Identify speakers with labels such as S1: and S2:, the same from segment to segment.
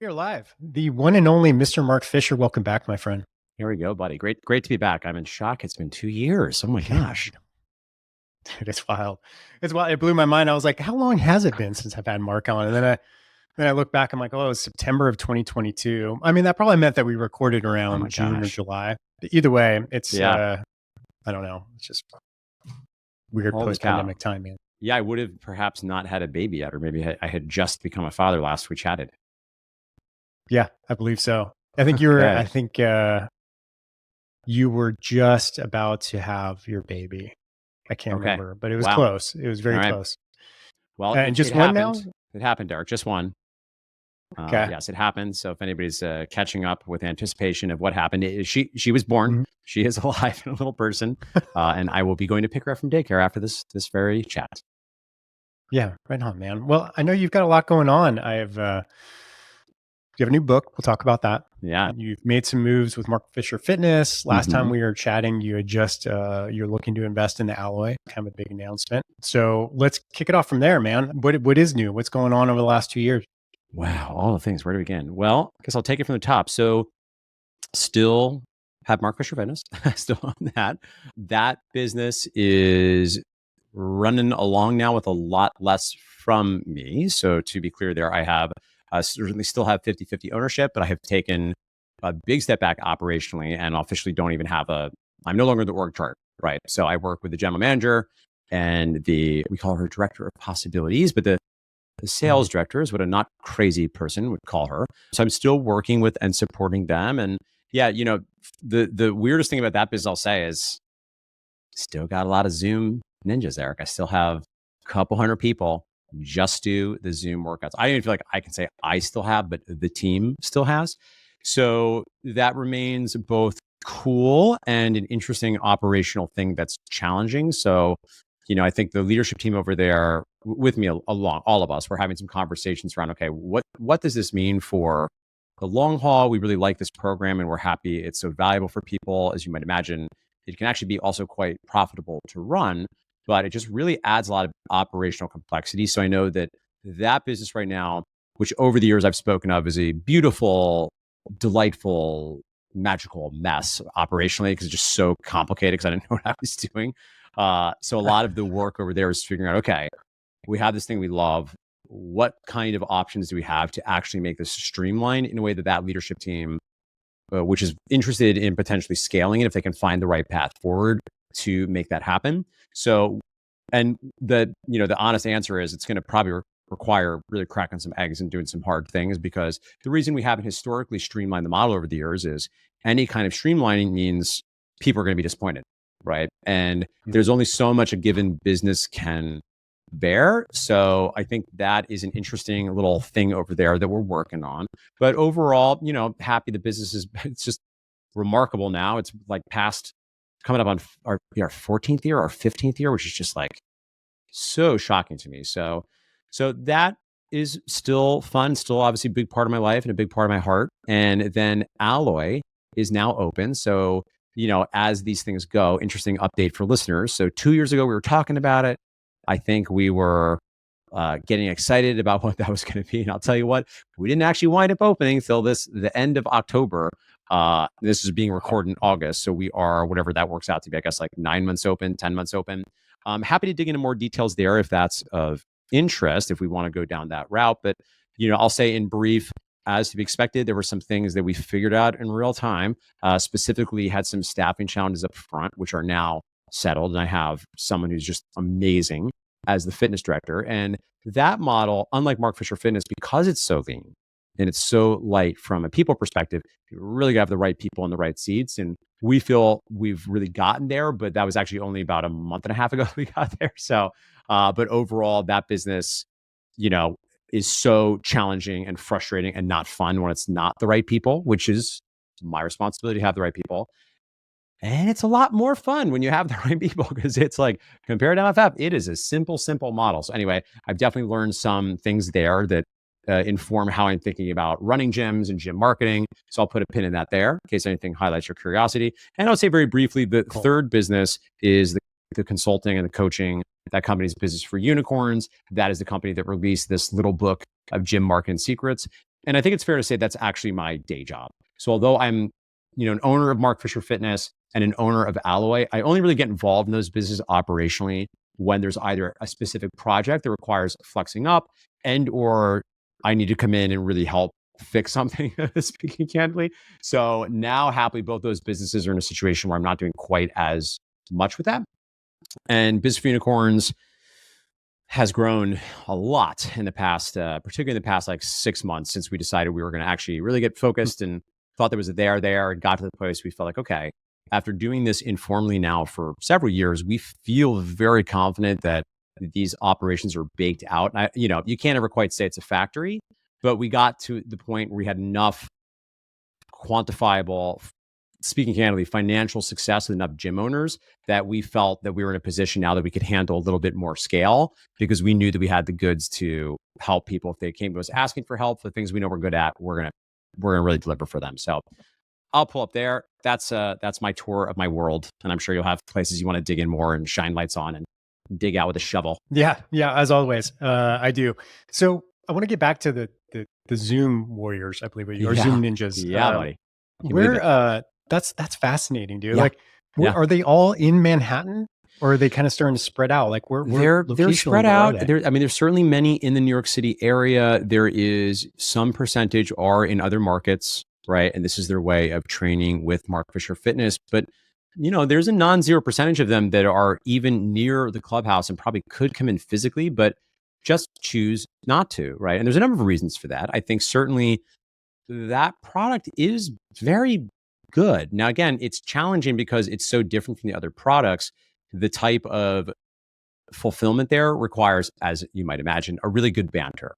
S1: You're live. The one and only Mr. Mark Fisher. Welcome back, my friend.
S2: Here we go, buddy. Great to be back. I'm in shock. It's been 2 years. Oh my gosh.
S1: Dude, it's wild. It's wild. It blew my mind. I was like, how long has it been since I've had Mark on? And then I look back, I'm like, oh, it was September of 2022. I mean, that probably meant that we recorded
S2: Oh my
S1: around June or
S2: gosh.
S1: July. Either way, it's
S2: Yeah.
S1: I don't know. It's just weird
S2: Holy cow.
S1: post-pandemic time, man.
S2: Yeah, I would have perhaps not had a baby yet, or maybe I had just become a father last we chatted.
S1: Yeah, I believe so. I think you were just about to have your baby. I can't
S2: Okay.
S1: remember, but it was
S2: Wow.
S1: close. It was very
S2: All right.
S1: close.
S2: Well,
S1: And just one now?
S2: It happened, Derek. Just one.
S1: Okay.
S2: Yes, it happened. So if anybody's catching up with anticipation of what happened, she was born.
S1: Mhm.
S2: She is alive and a little person, and I will be going to pick her up from daycare after this very chat.
S1: Yeah, right on, man. Well, I know you've got a lot going on. You have a new book. We'll talk about that.
S2: Yeah.
S1: You've made some moves with Mark Fisher Fitness. Last time
S2: Mhm.
S1: we were chatting, you had just you're looking to invest in the Alloy, kind of a big announcement. So let's kick it off from there, man. What is new? What's going on over the last 2 years?
S2: Wow, all the things. Where to begin? Well, I guess I'll take it from the top. So, still have Mark Fisher Fitness, still on that. That business is running along now with a lot less from me. So, to be clear, there, I have certainly still have 50/50 ownership, but I have taken a big step back operationally and officially don't even have I'm no longer the org chart, right? So, I work with the general manager and we call her director of possibilities, but the sales director is what a not crazy person would call her. So I'm still working with and supporting them. And yeah, the weirdest thing about that business I'll say is still got a lot of Zoom ninjas, Eric. I still have a couple hundred people just do the Zoom workouts. I don't even feel like I can say I still have, but the team still has. So that remains both cool and an interesting operational thing that's challenging. So, I think the leadership team over there with me along, all of us, we're having some conversations around, okay, what does this mean for the long haul? We really like this program and we're happy it's so valuable for people. As you might imagine, it can actually be also quite profitable to run, but it just really adds a lot of operational complexity. So I know that business right now, which over the years I've spoken of, is a beautiful, delightful, magical mess operationally because it's just so complicated because I didn't know what I was doing. So a lot of the work over there is figuring out, okay, we have this thing we love. What kind of options do we have to actually make this streamlined in a way that leadership team, which is interested in potentially scaling it, if they can find the right path forward to make that happen. So, and the honest answer is it's going to probably require really cracking some eggs and doing some hard things, because the reason we haven't historically streamlined the model over the years is any kind of streamlining means people are going to be disappointed, right? And there's only so much a given business can bear. So I think that is an interesting little thing over there that we're working on. But overall, happy the business is, it's just remarkable now. It's like coming up on our 14th year, our 15th year, which is just like so shocking to me. So that is still fun, still obviously a big part of my life and a big part of my heart. And then Alloy is now open. So, as these things go, interesting update for listeners. So 2 years ago, we were talking about it. I think we were getting excited about what that was going to be. And I'll tell you what, we didn't actually wind up opening till the end of October. This is being recorded in August. So we are, whatever that works out to be, I guess like 9 months open, 10 months open. I'm happy to dig into more details there if that's of interest, if we want to go down that route. But, I'll say in brief, as to be expected, there were some things that we figured out in real time, specifically had some staffing challenges up front, which are now settled. And I have someone who's just amazing as the fitness director. And that model, unlike Mark Fisher Fitness, because it's so lean and it's so light from a people perspective, you really got to have the right people in the right seats. And we feel we've really gotten there, but that was actually only about a month and a half ago we got there. So, but overall, that business, is so challenging and frustrating and not fun when it's not the right people, which is my responsibility to have the right people. And it's a lot more fun when you have the right people, because it's like, compared to MFF, it is a simple model. So anyway, I've definitely learned some things there that inform how I'm thinking about running gyms and gym marketing. So I'll put a pin in that there in case anything highlights your curiosity. And I'll say very briefly, the third business is the consulting and the coaching. That company's Business for Unicorns. That is the company that released this little book of gym marketing secrets. And I think it's fair to say that's actually my day job. So although I'm, an owner of Mark Fisher Fitness and an owner of Alloy, I only really get involved in those businesses operationally when there's either a specific project that requires flexing up and or I need to come in and really help fix something, speaking candidly. So now happily both those businesses are in a situation where I'm not doing quite as much with that. And Business for Unicorns has grown a lot in the past, particularly in the past like 6 months since we decided we were going to actually really get focused and thought there was a there and got to the place we felt like, okay, after doing this informally now for several years, we feel very confident that these operations are baked out. And you can't ever quite say it's a factory, but we got to the point where we had enough quantifiable, speaking candidly, financial success with enough gym owners that we felt that we were in a position now that we could handle a little bit more scale because we knew that we had the goods to help people if they came to us asking for help for the things we know we're good at. We're gonna really deliver for them. So I'll pull up there. That's my tour of my world, and I'm sure you'll have places you want to dig in more and shine lights on and dig out with a shovel.
S1: Yeah, as always, I do. So I want to get back to the Zoom warriors, I believe, or
S2: Yeah.
S1: Zoom ninjas.
S2: Yeah, buddy. Can you believe it?
S1: That's fascinating, dude.
S2: Yeah.
S1: Like,
S2: Yeah.
S1: are they all in Manhattan, or are they kind of starting to spread out? Like,
S2: They're
S1: locationally,
S2: spread
S1: where are
S2: out.
S1: they?
S2: There's certainly many in the New York City area. There is some percentage are in other markets, right? And this is their way of training with Mark Fisher Fitness. But there's a non-zero percentage of them that are even near the clubhouse and probably could come in physically, but just choose not to, right? And there's a number of reasons for that. I think certainly that product is very good. Now, again, it's challenging because it's so different from the other products. The type of fulfillment there requires, as you might imagine, a really good banter,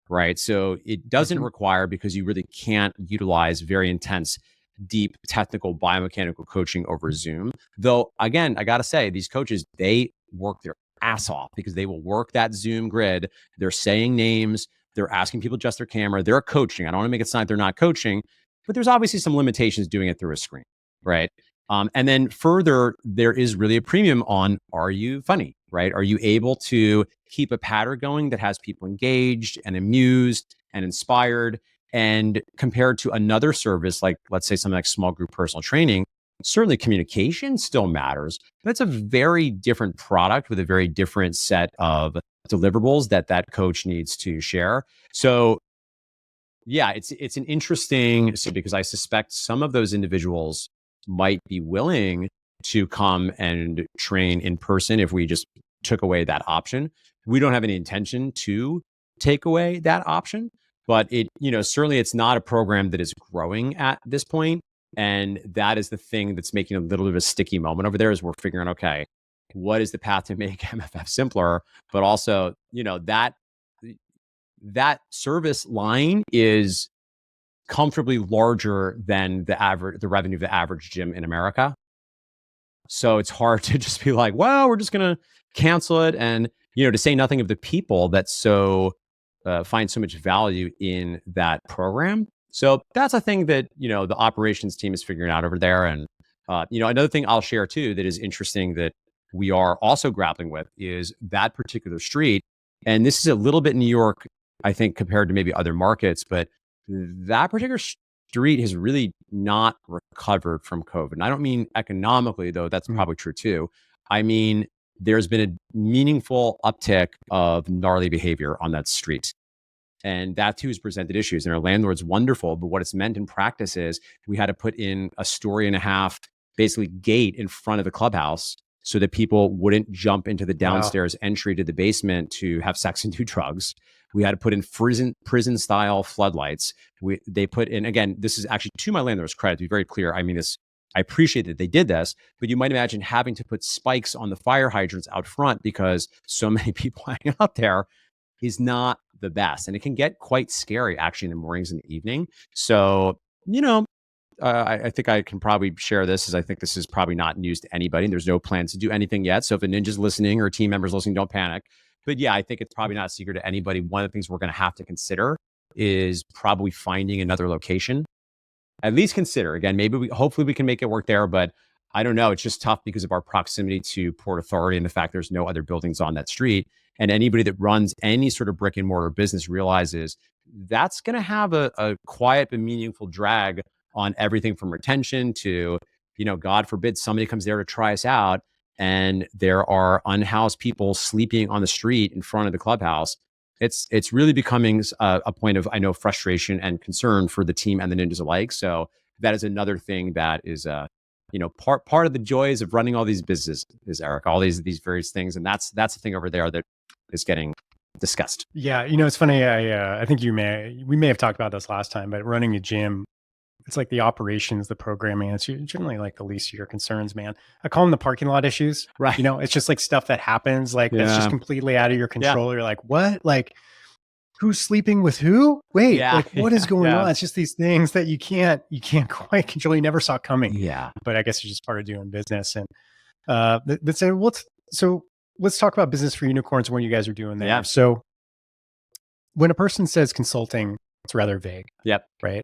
S2: right? So it doesn't require, because you really can't utilize very intense, deep technical biomechanical coaching over Zoom. Though, again, I got to say, these coaches, they work their ass off because they will work that Zoom grid. They're saying names, they're asking people to adjust their camera, they're coaching. I don't want to make it sound like they're not coaching, but there's obviously some limitations doing it through a screen, right? And then further, there is really a premium on, are you funny, right? Are you able to keep a pattern going that has people engaged and amused and inspired? And compared to another service, like let's say something like small group personal training, certainly communication still matters, but it's a very different product with a very different set of deliverables that coach needs to share. So yeah, it's an interesting, so because I suspect some of those individuals might be willing to come and train in person if we just took away that option. We don't have any intention to take away that option, but certainly it's not a program that is growing at this point. And that is the thing that's making a little bit of a sticky moment over there, is we're figuring, okay, what is the path to make MFF simpler? But also, that service line is comfortably larger than the revenue of the average gym in America. So it's hard to just be like, well, we're just going to cancel it. And, to say nothing of the people that find so much value in that program. So that's a thing that, the operations team is figuring out over there. And, another thing I'll share too, that is interesting that we are also grappling with, is that particular street. And this is a little bit New York, I think, compared to maybe other markets, but that particular street has really not recovered from COVID. And I don't mean economically, though that's probably true too. I mean, there's been a meaningful uptick of gnarly behavior on that street. And that too has presented issues. And our landlord's wonderful, but what it's meant in practice is we had to put in a story and a half, basically, gate in front of the clubhouse so that people wouldn't jump into the downstairs entry to the basement to have sex and do drugs. We had to put in prison style floodlights. They put in, again, this is actually to my landlord's credit, to be very clear. I mean, I appreciate that they did this, but you might imagine having to put spikes on the fire hydrants out front because so many people hang out there is not the best. And it can get quite scary actually in the mornings and the evening. So, I think I can probably share this, as I think this is probably not news to anybody. And there's no plans to do anything yet. So if a ninja's listening or team members listening, don't panic. But yeah, I think it's probably not a secret to anybody. One of the things we're going to have to consider is probably finding another location. At least consider. Again, hopefully we can make it work there. But I don't know. It's just tough because of our proximity to Port Authority and the fact there's no other buildings on that street. And anybody that runs any sort of brick and mortar business realizes that's going to have a quiet but meaningful drag on everything from retention to, God forbid somebody comes there to try us out and there are unhoused people sleeping on the street in front of the clubhouse. It's really becoming a point of, I know, frustration and concern for the team and the ninjas alike. So that is another thing that is part of the joys of running all these businesses is, Eric, all these various things. And that's the thing over there that is getting discussed.
S1: Yeah. It's funny. I think we may have talked about this last time, but running a gym, it's like the operations, the programming, it's generally like the least of your concerns, man. I call them the parking lot issues.
S2: Right.
S1: It's just like stuff that happens, like that's just completely out of your control. You're like, what? Like, who's sleeping with who? Wait, like what is going on? It's just these things that you can't quite control. You never saw coming.
S2: Yeah.
S1: But I guess it's just part of doing business. And so let's talk about business for unicorns and what you guys are doing there.
S2: Yeah.
S1: So when a person says consulting, it's rather vague.
S2: Yep.
S1: Right.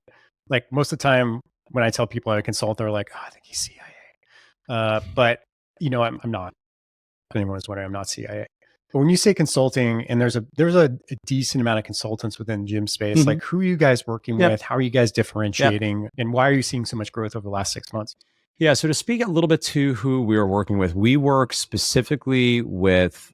S1: Like most of the time when I tell people I consult, they're like, oh, I think he's CIA. But I'm not. If anyone was wondering, I'm not CIA. But when you say consulting, and there's a decent amount of consultants within gym space, like who are you guys working with? How are you guys differentiating? And why are you seeing so much growth over the last 6 months?
S2: Yeah. So to speak a little bit to who we are working with, we work specifically with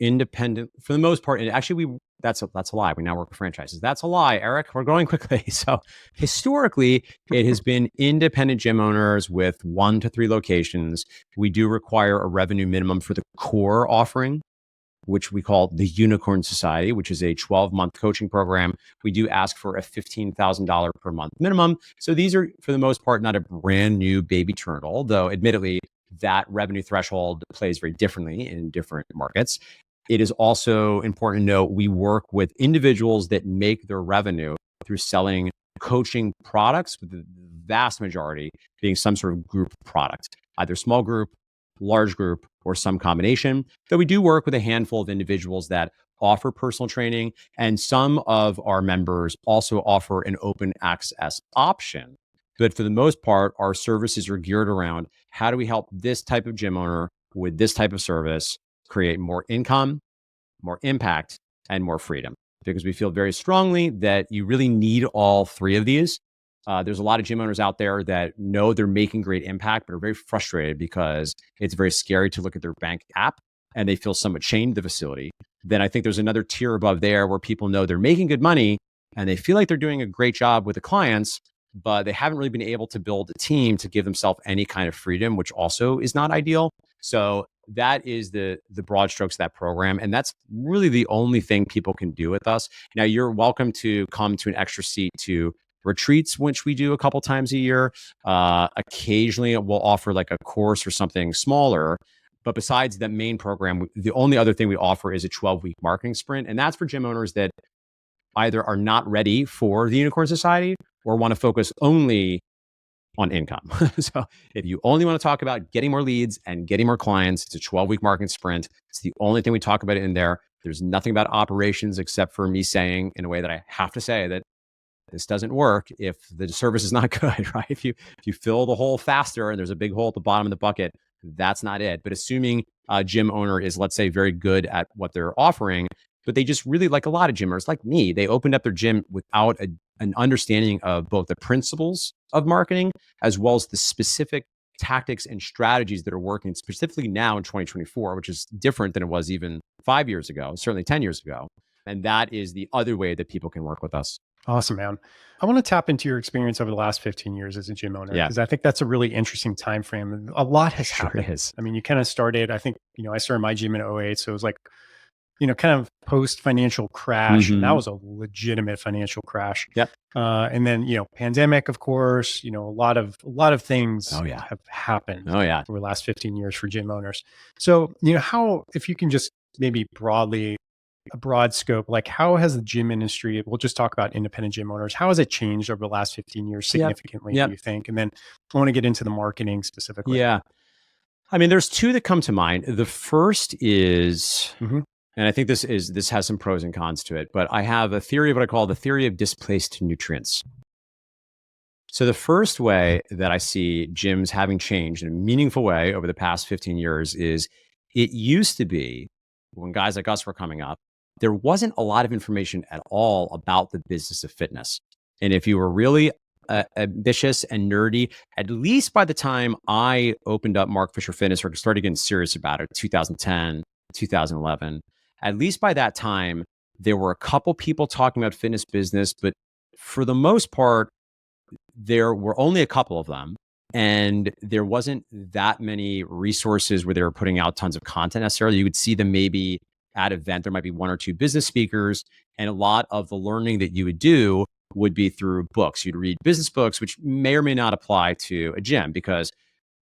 S2: independent, for the most part. And actually, that's a lie. We now work with franchises. That's a lie, Eric. We're going quickly. So historically, it has been independent gym owners with 1 to 3 locations. We do require a revenue minimum for the core offering, which we call the Unicorn Society, which is a 12-month coaching program. We do ask for a $15,000 per month minimum. So these are, for the most part, not a brand new baby turtle, though admittedly, that revenue threshold plays very differently in different markets. It is also important to note we work with individuals that make their revenue through selling coaching products, with the vast majority being some sort of group product, either small group, large group, or some combination. Though we do work with a handful of individuals that offer personal training, and some of our members also offer an open access option. But for the most part, our services are geared around how do we help this type of gym owner with this type of service create more income, more impact, and more freedom. Because we feel very strongly that you really need all 3 of these. There's a lot of gym owners out there that know they're making great impact, but are very frustrated because it's very scary to look at their bank app and they feel somewhat chained to the facility. Then I think there's another tier above there where people know they're making good money and they feel like they're doing a great job with the clients, but they haven't really been able to build a team to give themselves any kind of freedom, which also is not ideal. So that is the broad strokes of that program. And that's really the only thing people can do with us. Now, you're welcome to come to an extra seat to retreats, which we do a couple times a year. Occasionally, we'll offer like a course or something smaller. But besides that main program, the only other thing we offer is a 12-week marketing sprint. And that's for gym owners that either are not ready for the Unicorn Society or want to focus only on income. So if you only want to talk about getting more leads and getting more clients, it's a 12-week marketing sprint. It's the only thing we talk about in there. There's nothing about operations except for me saying in a way that I have to say that this doesn't work if the service is not good, right? If you fill the hole faster and there's a big hole at the bottom of the bucket, that's not it. But assuming a gym owner is, let's say, very good at what they're offering, but they just really, like a lot of gym owners like me, they opened up their gym without an understanding of both the principles of marketing as well as the specific tactics and strategies that are working specifically now in 2024, which is different than it was even 5 years ago, certainly 10 years ago. And that is the other way that people can work with us.
S1: Awesome, man. I want to tap into your experience over the last 15 years as a gym owner, because I think that's a really interesting time frame. A lot has happened. I mean, you kind of started, I think, I started my gym in 2008. So it was like, kind of post financial crash. And that was a legitimate financial crash.
S2: Yep.
S1: And then, pandemic, of course, a lot of things have happened over the last 15 years for gym owners. So, how, if you can just maybe a broad scope, like how has the gym industry, we'll just talk about independent gym owners, how has it changed over the last 15 years significantly, do you think? And then I want to get into the marketing specifically.
S2: Yeah. I mean, there's 2 that come to mind. The first is, and I think this has some pros and cons to it, but I have a theory of what I call the theory of displaced nutrients. So the first way that I see gyms having changed in a meaningful way over the past 15 years is it used to be when guys like us were coming up, there wasn't a lot of information at all about the business of fitness. And if you were really ambitious and nerdy, at least by the time I opened up Mark Fisher Fitness or started getting serious about it, 2010, 2011, at least by that time, there were a couple people talking about fitness business, but for the most part, there were only a couple of them. And there wasn't that many resources where they were putting out tons of content necessarily. You would see them maybe at an event, there might be one or two business speakers. And a lot of the learning that you would do would be through books. You'd read business books, which may or may not apply to a gym because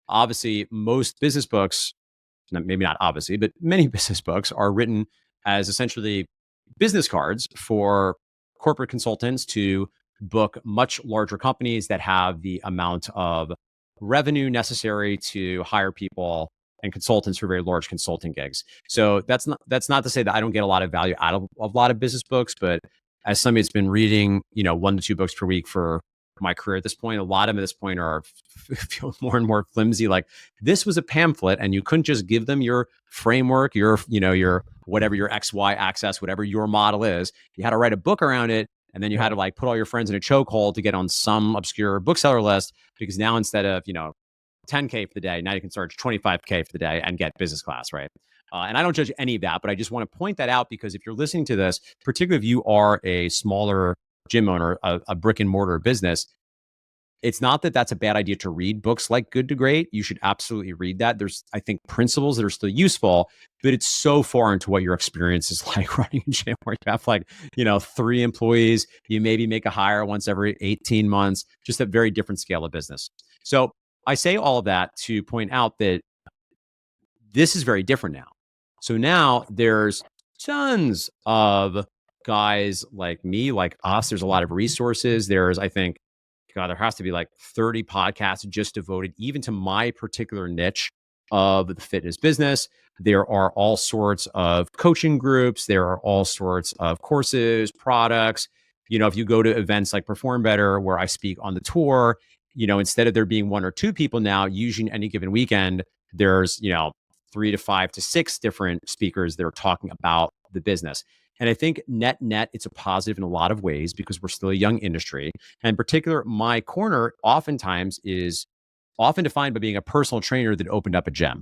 S2: obviously most business books, maybe not obviously, but many business books are written as essentially business cards for corporate consultants to book much larger companies that have the amount of revenue necessary to hire people and consultants for very large consulting gigs. So that's not to say that I don't get a lot of value out of a lot of business books, but as somebody that's been reading, 1 to 2 books per week for my career at this point, a lot of them at this point are feel more and more flimsy. Like this was a pamphlet, and you couldn't just give them your framework, your whatever your XY axis, whatever your model is. You had to write a book around it, and then you had to like put all your friends in a chokehold to get on some obscure bookseller list. Because now instead of 10K for the day, now you can charge 25K for the day and get business class, right? And I don't judge any of that, but I just want to point that out because if you're listening to this, particularly if you are a smaller gym owner, a brick and mortar business, it's not that that's a bad idea to read books like Good to Great. You should absolutely read that. There's, I think, principles that are still useful, but it's so far into what your experience is like running a gym where you have 3 employees. You maybe make a hire once every 18 months, just a very different scale of business. So I say all of that to point out that this is very different now. So now there's tons of guys like me, like us. There's a lot of resources. There's, I think, God, there has to be like 30 podcasts just devoted even to my particular niche of the fitness business. There are all sorts of coaching groups. There are all sorts of courses, products. If you go to events like Perform Better, where I speak on the tour, instead of there being 1 or 2 people now, usually any given weekend, there's, 3 to 5 to 6 different speakers that are talking about the business. And I think net, it's a positive in a lot of ways because we're still a young industry. And in particular, my corner oftentimes is often defined by being a personal trainer that opened up a gym,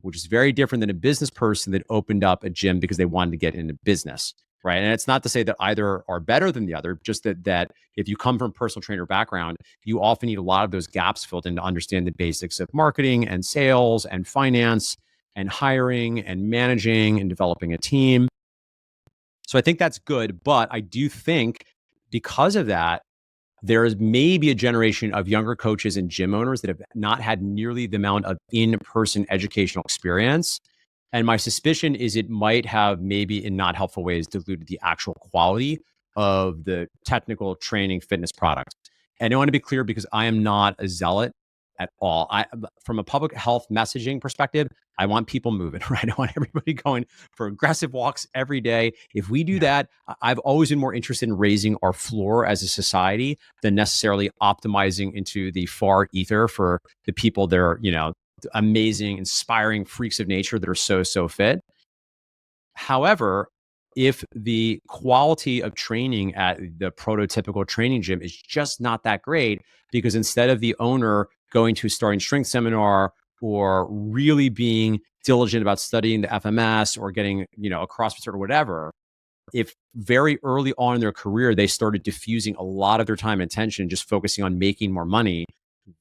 S2: which is very different than a business person that opened up a gym because they wanted to get into business, right? And it's not to say that either are better than the other, just that if you come from a personal trainer background, you often need a lot of those gaps filled in to understand the basics of marketing and sales and finance and hiring and managing and developing a team. So I think that's good, but I do think because of that, there is maybe a generation of younger coaches and gym owners that have not had nearly the amount of in-person educational experience. And my suspicion is it might have maybe in not helpful ways diluted the actual quality of the technical training fitness product. And I want to be clear because I am not a zealot at all. From a public health messaging perspective, I want people moving, right? I want everybody going for aggressive walks every day. If we do that, I've always been more interested in raising our floor as a society than necessarily optimizing into the far ether for the people that are, amazing, inspiring freaks of nature that are so fit. However, if the quality of training at the prototypical training gym is just not that great, because instead of the owner going to a starting strength seminar or really being diligent about studying the FMS or getting, a CrossFit or whatever, if very early on in their career, they started diffusing a lot of their time and attention, just focusing on making more money,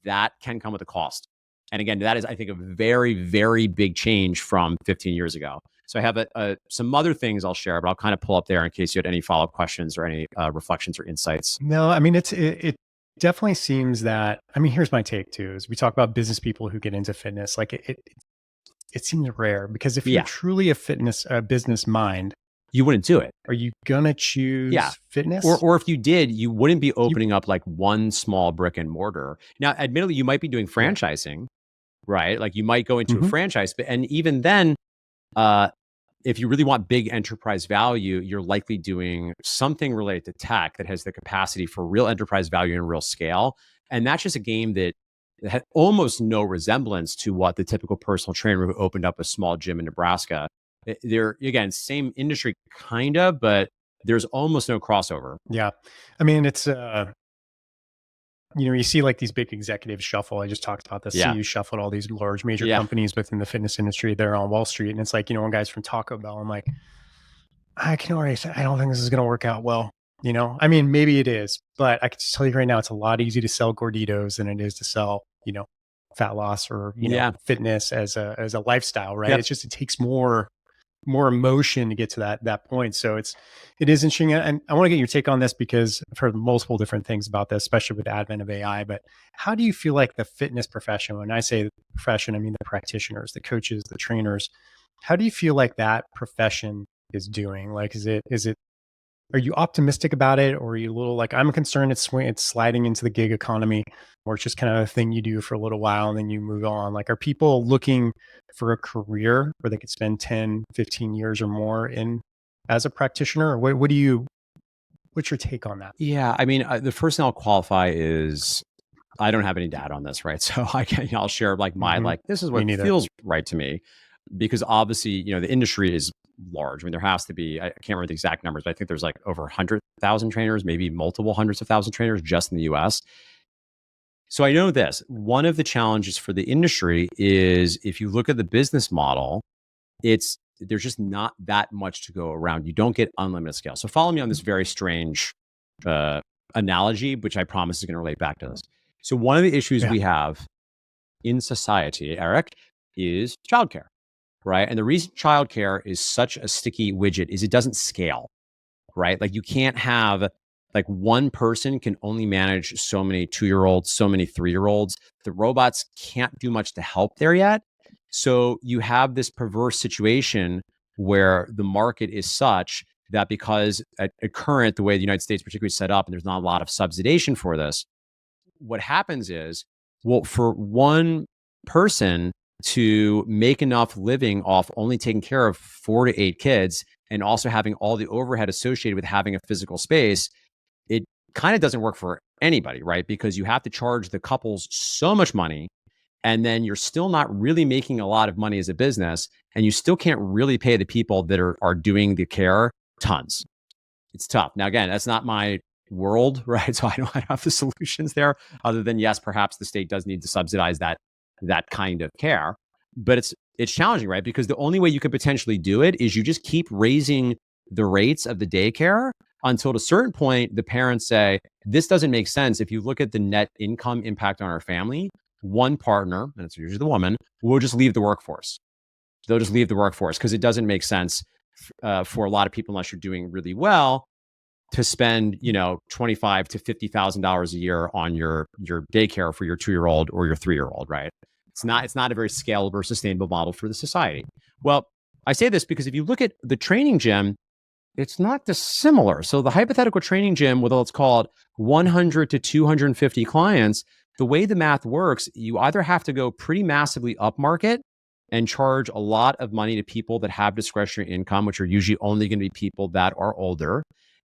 S2: that can come with a cost. And again, that is, I think, a very, very big change from 15 years ago. So I have some other things I'll share, but I'll kind of pull up there in case you had any follow-up questions or any reflections or insights.
S1: No, I mean, it definitely seems that, here's my take too, is we talk about business people who get into fitness. Like it seems rare because if you're truly a business mind,
S2: you wouldn't do it.
S1: Are you gonna choose fitness?
S2: Or if you did, you wouldn't be opening up like one small brick and mortar. Now, admittedly, you might be doing franchising, right? Like you might go into a franchise, and even then, if you really want big enterprise value, you're likely doing something related to tech that has the capacity for real enterprise value and real scale. And that's just a game that had almost no resemblance to what the typical personal trainer who opened up a small gym in Nebraska. They're, again, same industry kind of, but there's almost no crossover.
S1: Yeah. I mean, it's you see like these big executives shuffle. I just talked about the CEO shuffled all these large major companies within the fitness industry. They're on Wall Street. And it's like, one guy's from Taco Bell. I'm like, I can already say, I don't think this is going to work out well. I mean, maybe it is, but I can just tell you right now, it's a lot easier to sell Gorditos than it is to sell, fat loss or, fitness as a lifestyle, right?
S2: Yep.
S1: It's just, it takes more emotion to get to that point. So it is interesting. And I want to get your take on this because I've heard multiple different things about this, especially with the advent of AI. But how do you feel like the fitness profession, when I say the profession, I mean the practitioners, the coaches, the trainers, how do you feel like that profession is doing? Like, are you optimistic about it, or are you a little like, I'm concerned it's sliding into the gig economy, or it's just kind of a thing you do for a little while and then you move on? Like, are people looking for a career where they could spend 10, 15 years or more in as a practitioner? Or what's your take on that?
S2: Yeah. I mean, the first thing I'll qualify is I don't have any data on this, right? So I'll share like this is what feels right to me, because obviously, the industry is large. I mean, there has to be, I can't remember the exact numbers, but I think there's like over 100,000 trainers, maybe multiple hundreds of thousand trainers just in the US. So I know this, one of the challenges for the industry is if you look at the business model, there's just not that much to go around. You don't get unlimited scale. So follow me on this very strange analogy, which I promise is going to relate back to this. So one of the issues we have in society, Eric, is childcare. Right. And the reason childcare is such a sticky widget is it doesn't scale, right? Like you can't have like one person can only manage so many 2-year-olds, so many 3-year-olds. The robots can't do much to help there yet. So you have this perverse situation where the market is such that because at current, the way the United States particularly set up, and there's not a lot of subsidization for this, what happens is, well, for one person to make enough living off only taking care of 4 to 8 kids and also having all the overhead associated with having a physical space, it kind of doesn't work for anybody, right? Because you have to charge the couples so much money, and then you're still not really making a lot of money as a business, and you still can't really pay the people that are doing the care tons. It's tough. Now, again, that's not my world, right? So I don't have the solutions there other than, yes, perhaps the state does need to subsidize that kind of care, but it's challenging, right? Because the only way you could potentially do it is you just keep raising the rates of the daycare until at a certain point, the parents say, this doesn't make sense. If you look at the net income impact on our family, one partner, and it's usually the woman, will just leave the workforce. They'll just leave the workforce because it doesn't make sense for a lot of people, unless you're doing really well, to spend, $25,000 to $50,000 a year on your daycare for your 2-year-old or your 3-year-old, right? It's not a very scalable or sustainable model for the society. Well, I say this because if you look at the training gym, it's not dissimilar. So the hypothetical training gym with, let's call it 100 to 250 clients, the way the math works, you either have to go pretty massively upmarket and charge a lot of money to people that have discretionary income, which are usually only going to be people that are older.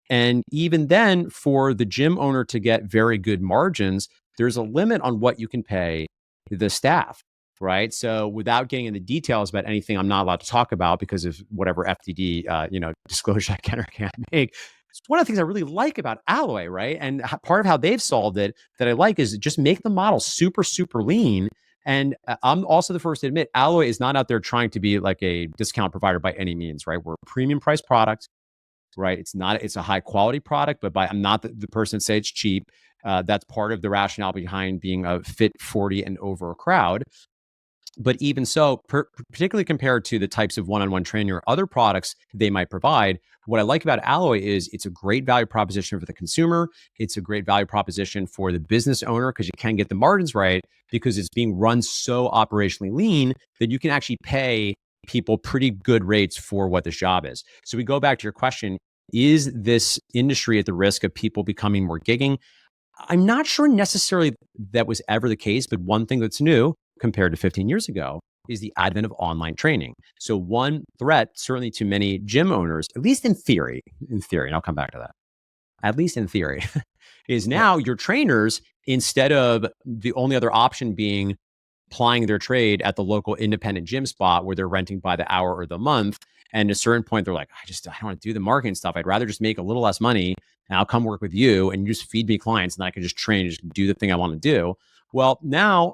S2: And even then, for the gym owner to get very good margins, there's a limit on what you can pay the staff, right? So without getting into details about anything I'm not allowed to talk about because of whatever FTD, disclosure I can or can't make, it's one of the things I really like about Alloy, right? And part of how they've solved it that I like is just make the model super, super lean. And I'm also the first to admit, Alloy is not out there trying to be like a discount provider by any means, right? We're a premium price product. Right. It's a high quality product, but I'm not the person to say it's cheap. That's part of the rationale behind being a fit 40 and over crowd. But even so, particularly compared to the types of one-on-one training or other products they might provide, what I like about Alloy is it's a great value proposition for the consumer. It's a great value proposition for the business owner because you can get the margins right because it's being run so operationally lean that you can actually pay people pretty good rates for what this job is. So we go back to your question, is this industry at the risk of people becoming more gigging? I'm not sure necessarily that was ever the case, but one thing that's new compared to 15 years ago is the advent of online training. So one threat, certainly to many gym owners, at least in theory, and I'll come back to that, at least in theory, is now your trainers, instead of the only other option being plying their trade at the local independent gym spot where they're renting by the hour or the month. And at a certain point, they're like, I don't want to do the marketing stuff. I'd rather just make a little less money and I'll come work with you and you just feed me clients and I can just train and just do the thing I want to do. Well, now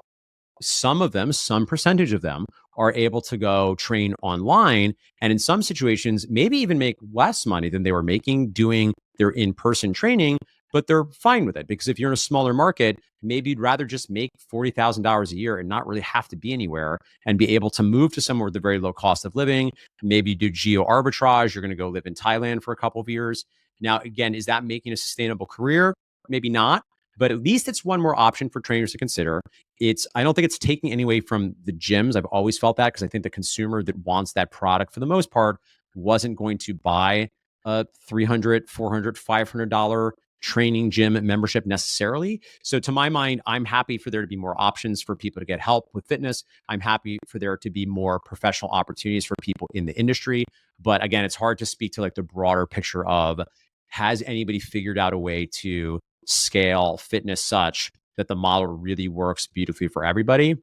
S2: some of them, some percentage of them are able to go train online. And in some situations, maybe even make less money than they were making doing their in-person training, but they're fine with it. Because if you're in a smaller market, maybe you'd rather just make $40,000 a year and not really have to be anywhere and be able to move to somewhere with a very low cost of living. Maybe you do geo arbitrage. You're going to go live in Thailand for a couple of years. Now, again, is that making a sustainable career? Maybe not. But at least it's one more option for trainers to consider. I don't think it's taking any away from the gyms. I've always felt that because I think the consumer that wants that product for the most part wasn't going to buy a $300, $400, $500 training gym membership necessarily. So to my mind, I'm happy for there to be more options for people to get help with fitness. I'm happy for there to be more professional opportunities for people in the industry. But again, it's hard to speak to like the broader picture of, has anybody figured out a way to scale fitness such that the model really works beautifully for everybody?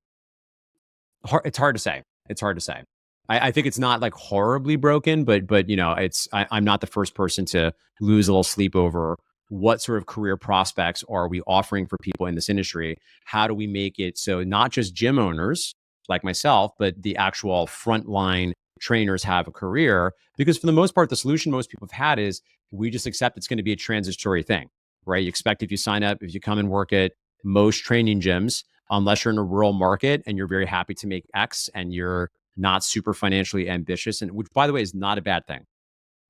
S2: It's hard to say. I think it's not like horribly broken, but I'm not the first person to lose a little sleep over what sort of career prospects are we offering for people in this industry? How do we make it so not just gym owners like myself, but the actual frontline trainers have a career? Because for the most part, the solution most people have had is we just accept it's going to be a transitory thing, right? You expect if you sign up, if you come and work at most training gyms, unless you're in a rural market and you're very happy to make X and you're not super financially ambitious, and which by the way is not a bad thing,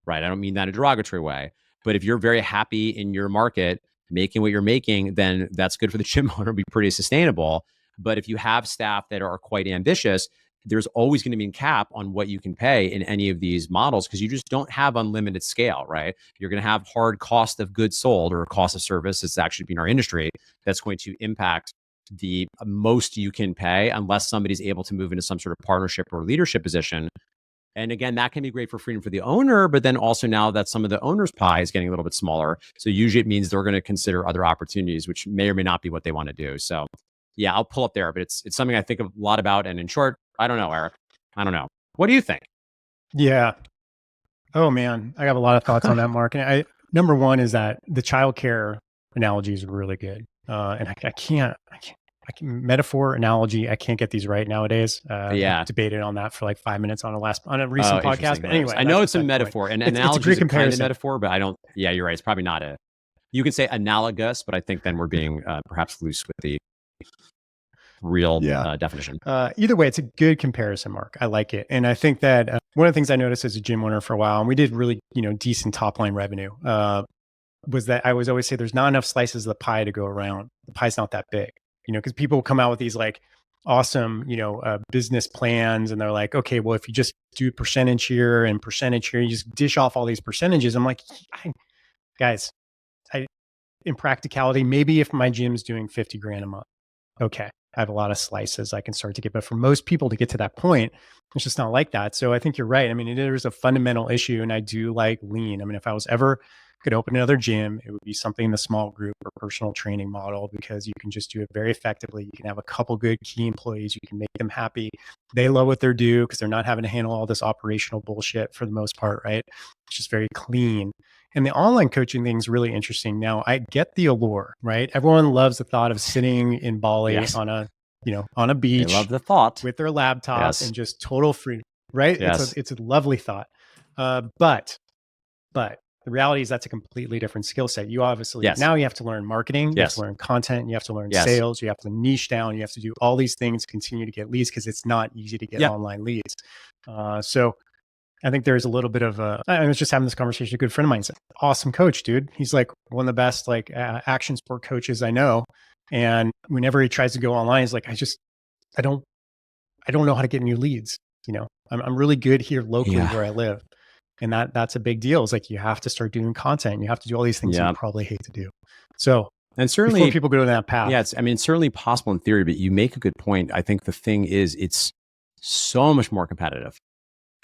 S2: right? I don't mean that in a derogatory way, but if you're very happy in your market making what you're making, then that's good for the gym owner, be pretty sustainable. But if you have staff that are quite ambitious, there's always going to be a cap on what you can pay in any of these models because you just don't have unlimited scale, right? You're going to have hard cost of goods sold or cost of service. It's actually been our industry that's going to impact the most you can pay unless somebody's able to move into some sort of partnership or leadership position. And again, that can be great for freedom for the owner, but then also now that some of the owner's pie is getting a little bit smaller. So usually it means they're going to consider other opportunities, which may or may not be what they want to do. So yeah, I'll pull up there, but it's something I think a lot about. And in short, I don't know, Eric. I don't know. What do you think?
S1: Yeah. Oh man, I have a lot of thoughts on that, Mark. And number one is that the childcare analogy is really good. And I can't metaphor, analogy. I can't get these right nowadays.
S2: Yeah,
S1: debated on that for like 5 minutes on a recent podcast. But anyway,
S2: I know it's a metaphor, and analogy
S1: it's a great
S2: is a kind of
S1: comparison.
S2: metaphor, but I don't. Yeah, you're right. It's probably not a. You can say analogous, but I think then we're being perhaps loose with the real definition.
S1: Either way, it's a good comparison, Mark. I like it, and I think that one of the things I noticed as a gym owner for a while, and we did really decent top line revenue. Was that I was always say there's not enough slices of the pie to go around. The pie's not that big. Because people come out with these like awesome, business plans and they're like, okay, well, if you just do percentage here and percentage here, you just dish off all these percentages. I'm like, guys, in practicality, maybe if my gym's doing 50 grand a month, okay, I have a lot of slices I can start to get. But for most people to get to that point, it's just not like that. So I think you're right. I mean, it is a fundamental issue and I do like lean. I mean, if I was ever could open another gym, it would be something in the small group or personal training model because you can just do it very effectively. You can have a couple good key employees. You can make them happy. They love what they're doing because they're not having to handle all this operational bullshit for the most part, right? It's just very clean. And the online coaching thing is really interesting. Now, I get the allure, right? Everyone loves the thought of sitting in Bali on a beach.
S2: They love the thought
S1: with their laptop and just total free, right?
S2: Yes.
S1: It's a lovely thought. But the reality is that's a completely different skill set. You obviously, now you have to learn marketing, you have to learn content, you have to learn sales, you have to niche down, you have to do all these things, continue to get leads because it's not easy to get online leads. So I think there's a little bit of I was just having this conversation with a good friend of mine. He's an awesome coach, dude. He's like one of the best action sport coaches I know. And whenever he tries to go online, he's like, I don't know how to get new leads. I'm really good here locally where I live. And that's a big deal. It's like you have to start doing content. You have to do all these things you probably hate to do. So, and certainly before people go down that path.
S2: Yeah, it's certainly possible in theory, but you make a good point. I think the thing is, it's so much more competitive.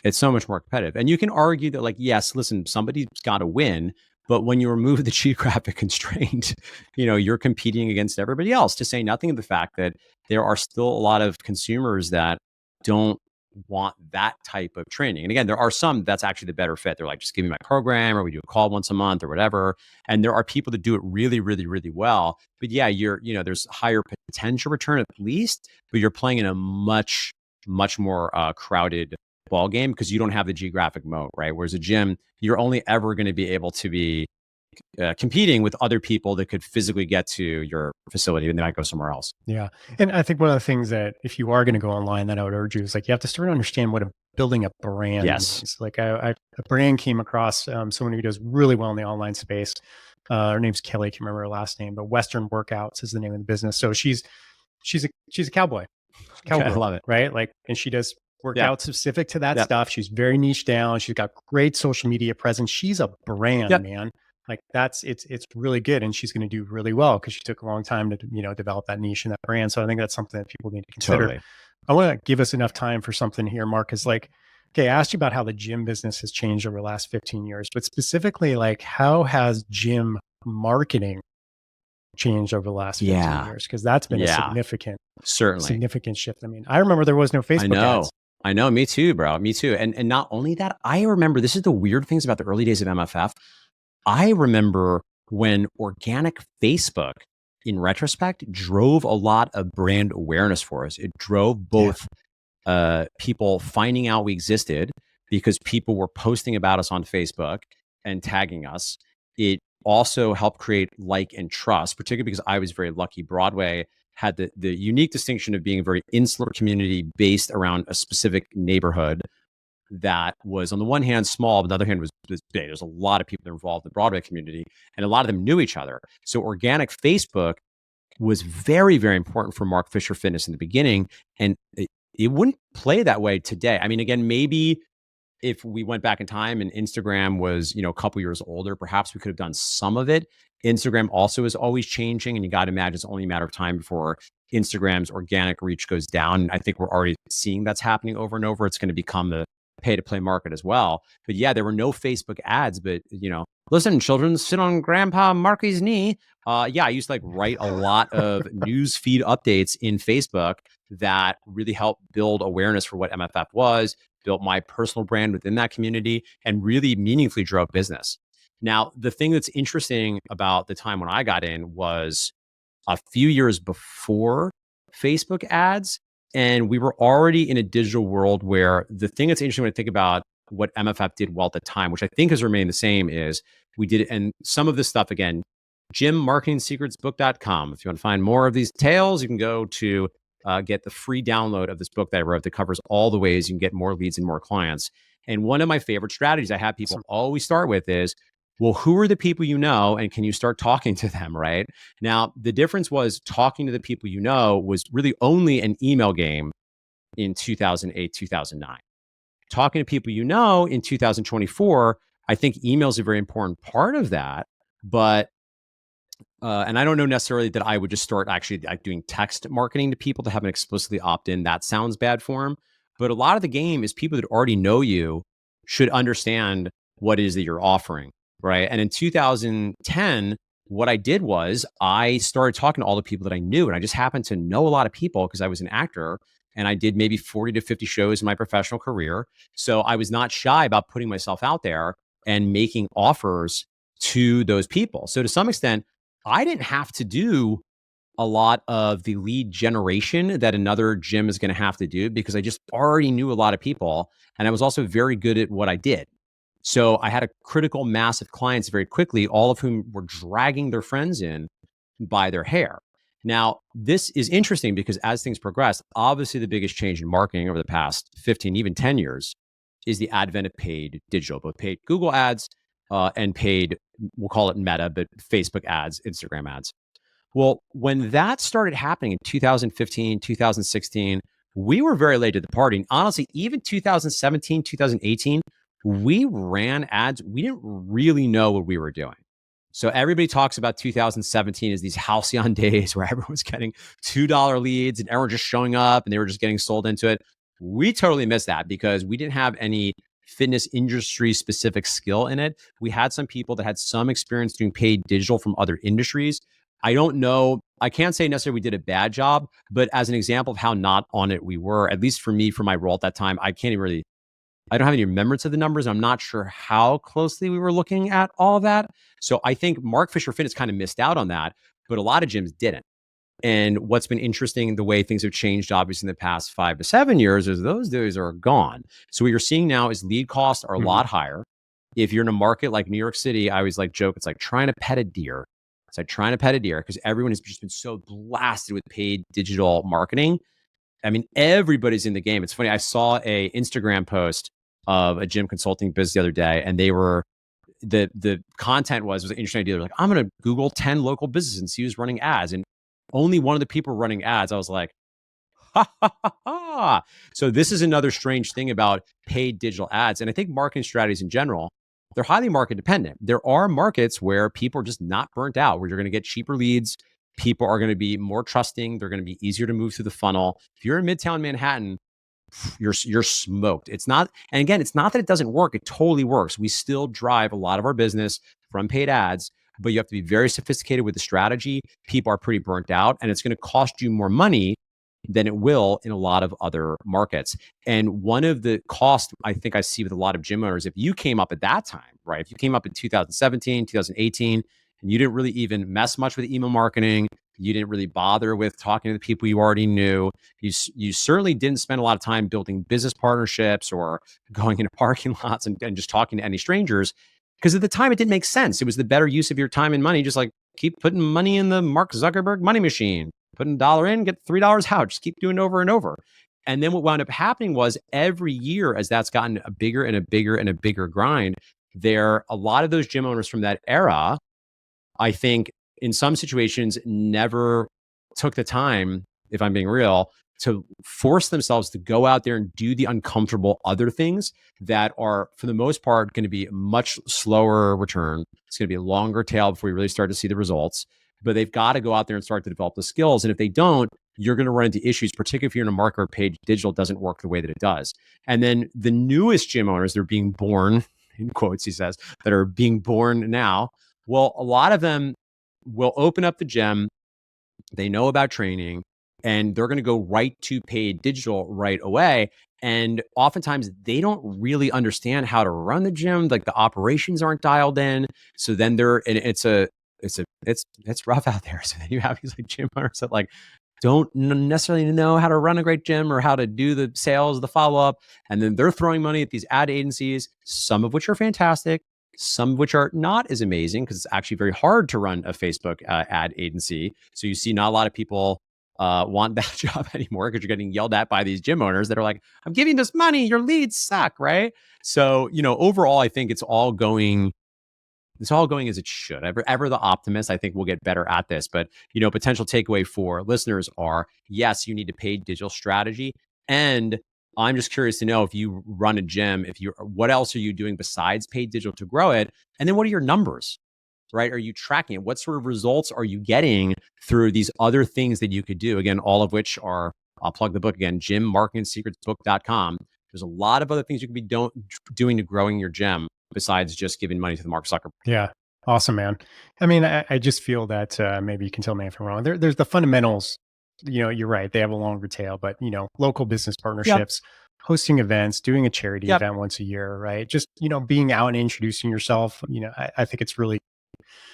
S2: It's so much more competitive. And you can argue that, like, yes, listen, somebody's got to win. But when you remove the geographic constraint, you're competing against everybody else, to say nothing of the fact that there are still a lot of consumers that don't want that type of training. And again, there are some that's actually the better fit. They're like, just give me my program, or we do a call once a month or whatever. And there are people that do it really, really, really well. But yeah, there's higher potential return at least, but you're playing in a much, much more crowded ball game because you don't have the geographic moat, right? Whereas a gym, you're only ever going to be able to be competing with other people that could physically get to your facility, and they might go somewhere else.
S1: Yeah. And I think one of the things that if you are going to go online, that I would urge you is like, you have to start to understand what building a brand means. Like a brand came across someone who does really well in the online space. Her name's Kelly. I can't remember her last name, but Western Workouts is the name of the business. So she's a cowboy.
S2: Okay, I love it.
S1: Right. Like, and she does workouts specific to that stuff. She's very niche down. She's got great social media presence. She's a brand, man. Like it's really good. And she's going to do really well because she took a long time to, develop that niche and that brand. So I think that's something that people need to consider.
S2: Totally.
S1: I want to give us enough time for something here, Mark, is like, okay, I asked you about how the gym business has changed over the last 15 years, but specifically, like, how has gym marketing changed over the last 15 years? Because that's been a significant shift. I mean, I remember there was no Facebook ads.
S2: I know. Me too, bro. Me too. And not only that, I remember, this is the weird things about the early days of MFF. I remember when organic Facebook, in retrospect, drove a lot of brand awareness for us. It drove both people finding out we existed because people were posting about us on Facebook and tagging us. It also helped create like and trust, particularly because I was very lucky. Broadway had the unique distinction of being a very insular community based around a specific neighborhood that was, on the one hand, small, but on the other hand was big. There's a lot of people that are involved in the Broadway community, and a lot of them knew each other. So organic Facebook was very, very important for Mark Fisher Fitness in the beginning, and it wouldn't play that way today. I mean, again, maybe if we went back in time and Instagram was, a couple years older, perhaps we could have done some of it. Instagram also is always changing, and you got to imagine it's only a matter of time before Instagram's organic reach goes down. And I think we're already seeing that's happening over and over. It's going to become the pay to play market as well. But yeah, there were no Facebook ads, but listen, children, sit on Grandpa Marky's knee. I used to write a lot of news feed updates in Facebook that really helped build awareness for what MFF was, built my personal brand within that community, and really meaningfully drove business. Now, the thing that's interesting about the time when I got in was a few years before Facebook ads, and we were already in a digital world where the thing that's interesting when I think about what MFF did well at the time, which I think has remained the same, is we did it. And some of this stuff, again, gymmarketingsecretsbook.com. If you want to find more of these tales, you can go to get the free download of this book that I wrote that covers all the ways you can get more leads and more clients. And one of my favorite strategies I have people always start with is, well, who are the people you know, and can you start talking to them, right? Now, the difference was talking to the people you know was really only an email game in 2008, 2009. Talking to people you know in 2024, I think email is a very important part of that. But, and I don't know necessarily that I would just start actually doing text marketing to people to have an explicitly opt-in. That sounds bad form. But a lot of the game is people that already know you should understand what it is that you're offering. Right. And in 2010, what I did was I started talking to all the people that I knew. And I just happened to know a lot of people because I was an actor, and I did maybe 40 to 50 shows in my professional career. So I was not shy about putting myself out there and making offers to those people. So to some extent, I didn't have to do a lot of the lead generation that another gym is going to have to do because I just already knew a lot of people. And I was also very good at what I did. So I had a critical mass of clients very quickly, all of whom were dragging their friends in by their hair. Now, this is interesting because as things progressed, obviously the biggest change in marketing over the past 15, even 10 years is the advent of paid digital, both paid Google ads and paid, we'll call it Meta, but Facebook ads, Instagram ads. Well, when that started happening in 2015, 2016, we were very late to the party. And honestly, even 2017, 2018, we ran ads. We didn't really know what we were doing. So everybody talks about 2017 as these halcyon days where everyone's getting $2 leads and everyone just showing up and they were just getting sold into it. We totally missed that because we didn't have any fitness industry specific skill in it. We had some people that had some experience doing paid digital from other industries. I don't know. I can't say necessarily we did a bad job, but as an example of how not on it we were, at least for me, for my role at that time, I don't have any remembrance of the numbers. I'm not sure how closely we were looking at all of that. So I think Mark Fisher Fitness kind of missed out on that, but a lot of gyms didn't. And what's been interesting, the way things have changed, obviously, in the past 5 to 7 years, is those days are gone. So what you're seeing now is lead costs are a lot higher. If you're in a market like New York City, I always like joke, it's like trying to pet a deer. It's like trying to pet a deer because everyone has just been so blasted with paid digital marketing. I mean, everybody's in the game. It's funny. I saw a Instagram post of a gym consulting business the other day, and they were the content was an interesting idea. They're like, I'm going to Google 10 local businesses and see who's running ads, and only one of the people running ads. I was like, ha ha ha ha. So this is another strange thing about paid digital ads, and I think marketing strategies in general, they're highly market dependent. There are markets where people are just not burnt out, where you're going to get cheaper leads. People are going to be more trusting. They're going to be easier to move through the funnel. If you're in Midtown Manhattan, you're smoked. It's not, and again, it's not that it doesn't work. It totally works. We still drive a lot of our business from paid ads, but you have to be very sophisticated with the strategy. People are pretty burnt out, and it's going to cost you more money than it will in a lot of other markets. And one of the costs I think I see with a lot of gym owners, if you came up at that time, right? If you came up in 2017, 2018, and you didn't really even mess much with email marketing, you didn't really bother with talking to the people you already knew. You certainly didn't spend a lot of time building business partnerships or going into parking lots and just talking to any strangers. Because at the time, it didn't make sense. It was the better use of your time and money. Just like keep putting money in the Mark Zuckerberg money machine, putting $1 in, get $3 out. Just keep doing it over and over. And then what wound up happening was every year, as that's gotten a bigger and a bigger and a bigger grind, a lot of those gym owners from that era, I think, in some situations, never took the time, if I'm being real, to force themselves to go out there and do the uncomfortable other things that are, for the most part, going to be much slower return. It's going to be a longer tail before you really start to see the results. But they've got to go out there and start to develop the skills. And if they don't, you're going to run into issues, particularly if you're in a market where paid digital doesn't work the way that it does. And then the newest gym owners, they're being born, in quotes, he says, that are being born now. Well, a lot of them will open up the gym. They know about training, and they're going to go right to paid digital right away. And oftentimes they don't really understand how to run the gym. Like the operations aren't dialed in. So then it's rough out there. So then you have these like gym owners that like don't necessarily know how to run a great gym or how to do the sales, the follow-up. And then they're throwing money at these ad agencies, some of which are fantastic, some of which are not as amazing because it's actually very hard to run a Facebook ad agency. So you see not a lot of people want that job anymore because you're getting yelled at by these gym owners that are like, I'm giving this money, your leads suck, right? So, overall, I think it's all going as it should. Ever the optimist, I think we'll get better at this. But, potential takeaway for listeners are, yes, you need a paid digital strategy. And I'm just curious to know, if you run a gym, what else are you doing besides paid digital to grow it? And then what are your numbers, right? Are you tracking it? What sort of results are you getting through these other things that you could do? Again, all of which are, I'll plug the book again, gymmarketingsecretsbook.com. There's a lot of other things you could be doing to growing your gym besides just giving money to the Mark Zuckerberg.
S1: Yeah. Awesome, man. I mean, I just feel that maybe you can tell me if I'm wrong. There's the fundamentals. You're right. They have a longer tail, but local business partnerships, hosting events, doing a charity event once a year, right? Just, being out and introducing yourself. I think it's really,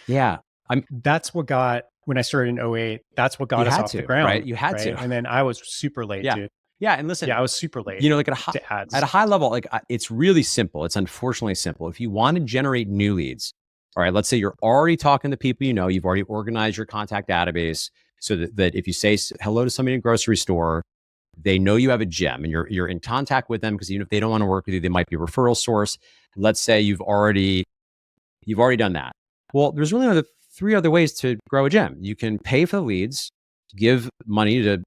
S1: that's what got, when I started in 2008, that's what got us off the ground.
S2: Right? You had to.
S1: And then I was super late, dude.
S2: Yeah. And listen,
S1: I was super late.
S2: Like at a high level, like it's really simple. It's unfortunately simple. If you want to generate new leads, all right, let's say you're already talking to people, you've already organized your contact database so that if you say hello to somebody in a grocery store, they know you have a gym and you're in contact with them, because even if they don't want to work with you, they might be a referral source. Let's say you've already done that. Well, there's really three other ways to grow a gym. You can pay for the leads, give money to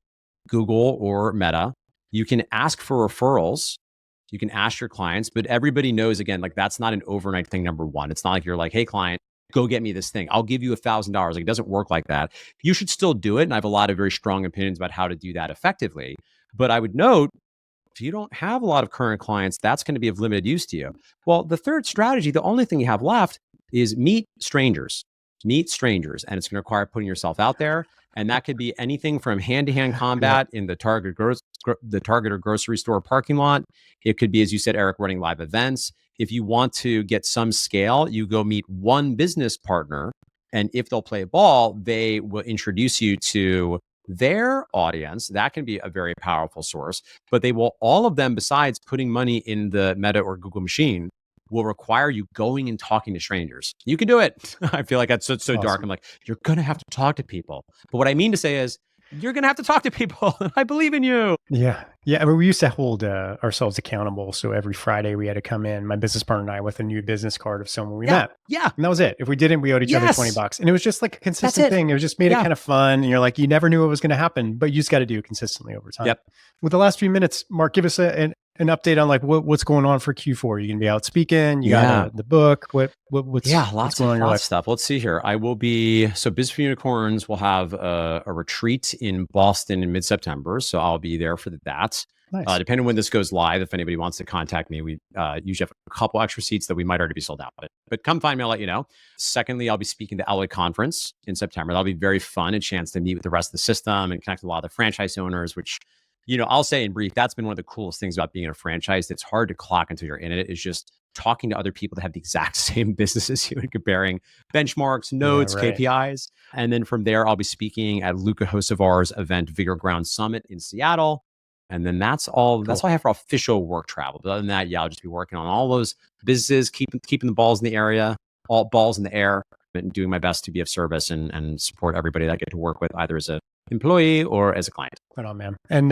S2: Google or Meta. You can ask for referrals. You can ask your clients, but everybody knows, again, like that's not an overnight thing, number one. It's not like you're like, hey, client, go get me this thing. I'll give you $1,000. Like, it doesn't work like that. You should still do it. And I have a lot of very strong opinions about how to do that effectively. But I would note, If you don't have a lot of current clients, that's going to be of limited use to you. Well, the third strategy, the only thing you have left is meet strangers. Meet strangers. And it's going to require putting yourself out there. And that could be anything from hand-to-hand combat in the Target or grocery store parking lot. It could be, as you said, Eric, running live events. If you want to get some scale, you go meet one business partner. And if they'll play ball, they will introduce you to their audience. That can be a very powerful source. But they will, all of them, besides putting money in the Meta or Google machine, will require you going and talking to strangers. You can do it. I feel like that's so awesome. Dark. I'm like, you're going to have to talk to people. But what I mean to say is, you're going to have to talk to people. I believe in you.
S1: Yeah. Yeah. I mean, we used to hold ourselves accountable. So every Friday we had to come in, my business partner and I, with a new business card of someone we met.
S2: Yeah.
S1: And that was it. If we didn't, we owed each other $20. And it was just like a consistent thing. It was just made it kind of fun. And you're like, you never knew what was going to happen, but you just got to do it consistently over time.
S2: Yep.
S1: With the last few minutes, Mark, give us an update on like what's going on for Q4. You can be out speaking. You got the book. What's
S2: lots
S1: going on in your life?
S2: Stuff. Let's see here. I will be Business for Unicorns will have a retreat in Boston in mid-September, so I'll be there for that. Nice. Depending on when this goes live, if anybody wants to contact me, we usually have a couple extra seats that we might already be sold out. But come find me, I'll let you know. Secondly, I'll be speaking at the LA conference in September. That'll be very fun, a chance to meet with the rest of the system and connect with a lot of the franchise owners, which, I'll say in brief, that's been one of the coolest things about being in a franchise that's hard to clock until you're in it, is just talking to other people that have the exact same business as you and comparing benchmarks, notes, KPIs. And then from there, I'll be speaking at Luca Hosevar's event, Vigor Ground Summit in Seattle. And then that's all. Cool. That's all I have for official work travel. But other than that, I'll just be working on all those businesses, keeping the balls in the area, all balls in the air, and doing my best to be of service and support everybody that I get to work with, either as an employee or as a client.
S1: Right on, man. And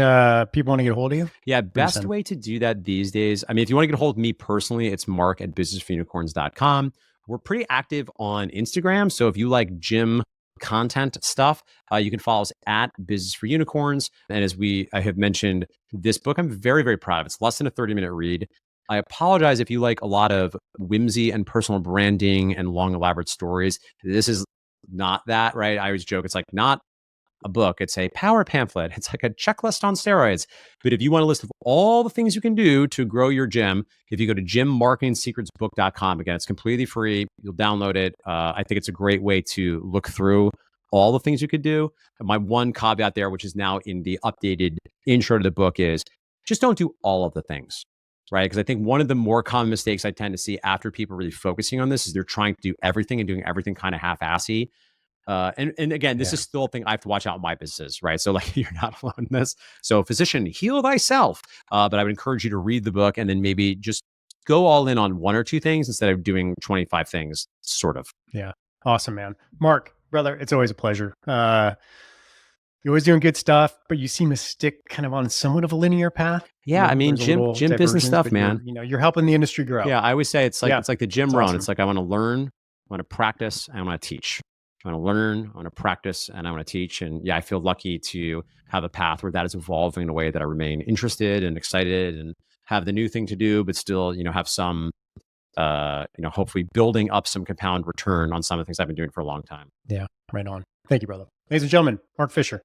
S1: people want to get a hold of you?
S2: Yeah, best way to do that these days. I mean, if you want to get a hold of me personally, it's mark@businessforunicorns.com. We're pretty active on Instagram. So if you like gym content stuff, you can follow us at Business for Unicorns. And as I have mentioned, this book I'm very, very proud of. It's less than a 30-minute read. I apologize if you like a lot of whimsy and personal branding and long, elaborate stories. This is not that, right? I always joke, it's like not a book, it's a power pamphlet. It's like a checklist on steroids. But if you want a list of all the things you can do to grow your gym, if you go to gymmarketingsecretsbook.com, again, it's completely free. You'll download it. I think it's a great way to look through all the things you could do. And my one caveat there, which is now in the updated intro to the book, is just don't do all of the things, right? Because I think one of the more common mistakes I tend to see after people really focusing on this is they're trying to do everything and doing everything kind of half-assy. And again, this is still a thing I have to watch out in my business, right? So like, you're not alone in this. So physician, heal thyself. But I would encourage you to read the book and then maybe just go all in on one or two things instead of doing 25 things, sort of.
S1: Yeah. Awesome, man. Mark, brother, it's always a pleasure. You're always doing good stuff, but you seem to stick kind of on somewhat of a linear path.
S2: Yeah, I mean, gym business stuff, man.
S1: You're helping the industry grow.
S2: Yeah, I always say it's like the gym run. Awesome. It's like, I want to learn, I want to practice, I want to teach. I want to learn, I want to practice, and I want to teach. And I feel lucky to have a path where that is evolving in a way that I remain interested and excited and have the new thing to do, but still, have some, hopefully building up some compound return on some of the things I've been doing for a long time.
S1: Yeah, right on. Thank you, brother. Ladies and gentlemen, Mark Fisher.